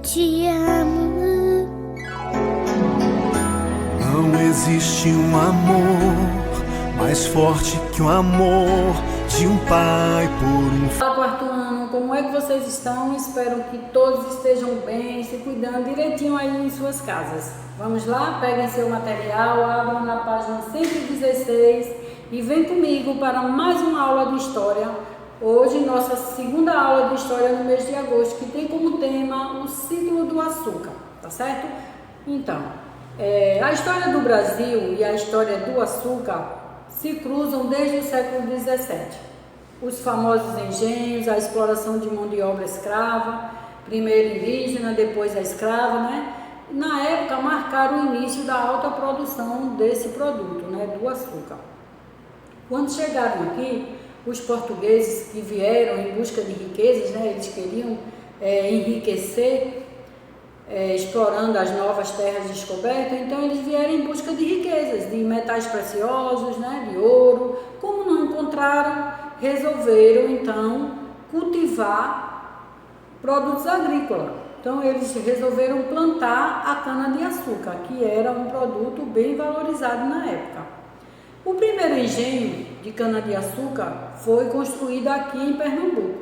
te amo. Não existe um amor mais forte que o amor de um pai por um filho. Olá, quarto ano, como é que vocês estão? Espero que todos estejam bem, se cuidando direitinho aí em suas casas. Vamos lá? Peguem seu material, abram na página 116 e vem comigo para mais uma aula de história. Hoje, nossa segunda aula de história no mês de agosto, que tem como tema o ciclo do açúcar, tá certo? Então, a história do Brasil e a história do açúcar se cruzam desde o século XVII. Os famosos engenhos, a exploração de mão de obra escrava, primeiro indígena, depois a escrava, né? Na época marcaram o início da alta produção desse produto, né, do açúcar. Quando chegaram aqui, os portugueses que vieram em busca de riquezas, né, eles queriam enriquecer, explorando as novas terras descobertas, então eles vieram em busca de riquezas, de metais preciosos, né, de ouro. Como não encontraram, resolveram então cultivar produtos agrícolas. Então eles resolveram plantar a cana-de-açúcar, que era um produto bem valorizado na época. O primeiro engenho de cana-de-açúcar foi construído aqui em Pernambuco.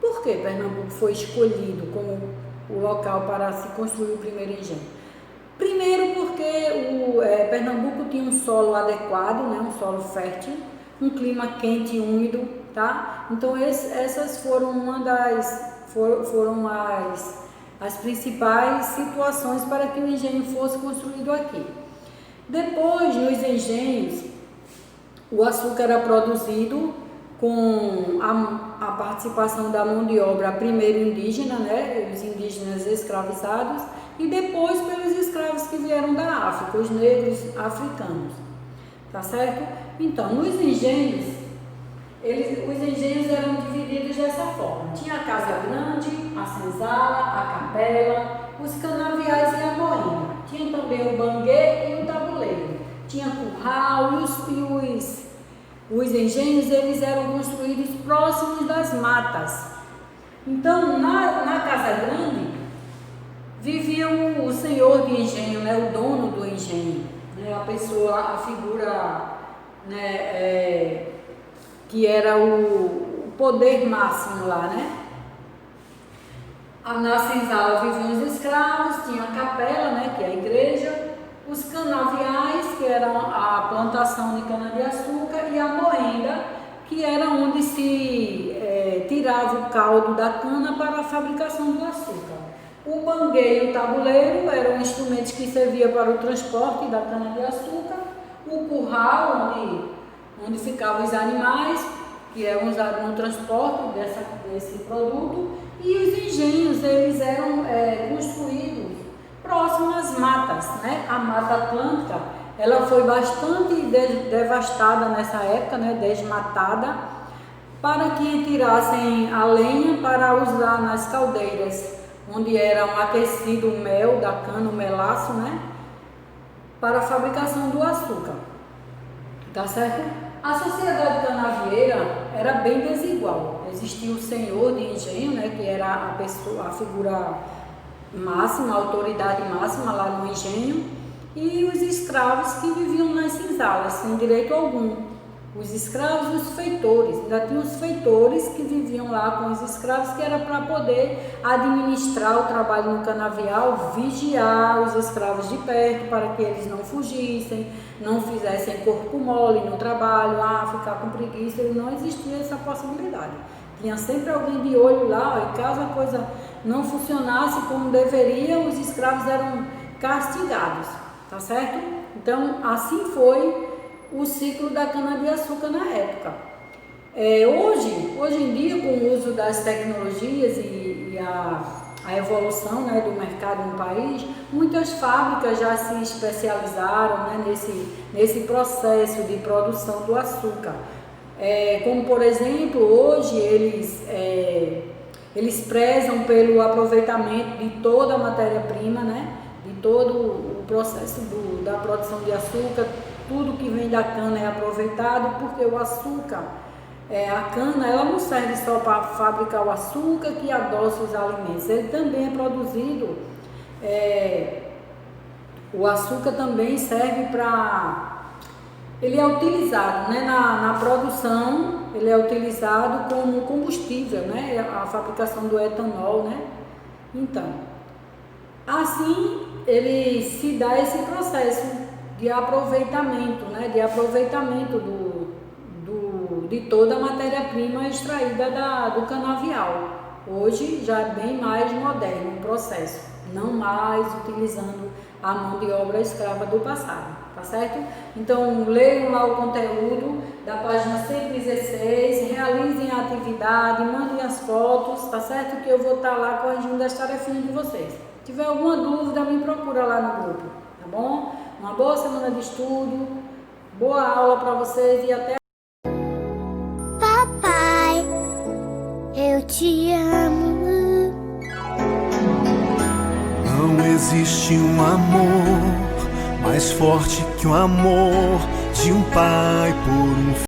Por que Pernambuco foi escolhido como o local para se construir o primeiro engenho? Primeiro porque Pernambuco tinha um solo adequado, né, um solo fértil, um clima quente e úmido, tá? Então essas foram as principais situações para que o engenho fosse construído aqui. Depois, nos engenhos, o açúcar era produzido com a participação da mão de obra primeiro indígena, né, os indígenas escravizados, e depois pelos escravos que vieram da África, os negros africanos, tá certo? Então, nos engenhos, os engenhos eram divididos dessa forma: tinha a casa grande, a senzala, a capela, os canaviais e a moinha. Tinha também o banguê e o tabuleiro. Tinha curral e os engenhos eles eram construídos próximos das matas. Então, na casa grande, vivia o senhor de engenho, né, o dono do engenho, né, a pessoa, a figura, né, que era o poder máximo lá, né? Na senzala viviam os escravos, tinha a capela, né, que é a igreja, os canaviais, que eram a plantação de cana-de-açúcar, e a moenda, que era onde se tirava o caldo da cana para a fabricação do açúcar. O banguê e o tabuleiro eram instrumentos que serviam para o transporte da cana-de-açúcar. O curral, onde ficavam os animais, que eram usados no transporte desse produto. E os engenhos, eles eram construídos próximo às matas, né? A Mata Atlântica, ela foi bastante devastada nessa época, né? Desmatada, para que tirassem a lenha para usar nas caldeiras, onde era aquecido o mel da cana, o melaço, né? Para a fabricação do açúcar, tá certo? A sociedade canavieira era bem desigual. Existia o senhor de engenho, né? Que era a figura máxima, a autoridade máxima lá no engenho, e os escravos que viviam nas senzalas, sem direito algum. Os escravos e os feitores, ainda tinha os feitores que viviam lá com os escravos, que era para poder administrar o trabalho no canavial, vigiar os escravos de perto, para que eles não fugissem, não fizessem corpo mole no trabalho, ficar com preguiça. Não existia essa possibilidade. Tinha sempre alguém de olho lá, e caso a coisa não funcionasse como deveria, os escravos eram castigados, tá certo? Então, assim foi o ciclo da cana-de-açúcar na época. Hoje em dia, com o uso das tecnologias e a evolução, né, do mercado no país, muitas fábricas já se especializaram, né, nesse processo de produção do açúcar. Como, por exemplo, hoje eles prezam pelo aproveitamento de toda a matéria-prima, né? De todo o processo da produção de açúcar. Tudo que vem da cana é aproveitado, porque o açúcar a cana ela não serve só para fabricar o açúcar que adoça os alimentos, ele também é produzido, o açúcar também serve para, ele é utilizado, né, na produção, ele é utilizado como combustível, né, a fabricação do etanol, né. Então, assim ele se dá esse processo de aproveitamento, né, de aproveitamento de toda a matéria-prima extraída do canavial. Hoje já é bem mais moderno o processo, não mais utilizando a mão de obra escrava do passado, tá certo? Então leiam lá o conteúdo da página 116, realizem a atividade, mandem as fotos, tá certo? Que eu vou estar lá corrigindo as tarefinhas de vocês. Se tiver alguma dúvida, me procura lá no grupo, tá bom? Uma boa semana de estudo, boa aula para vocês e até. Papai, eu te amo. Não existe um amor mais forte que o amor de um pai por um filho.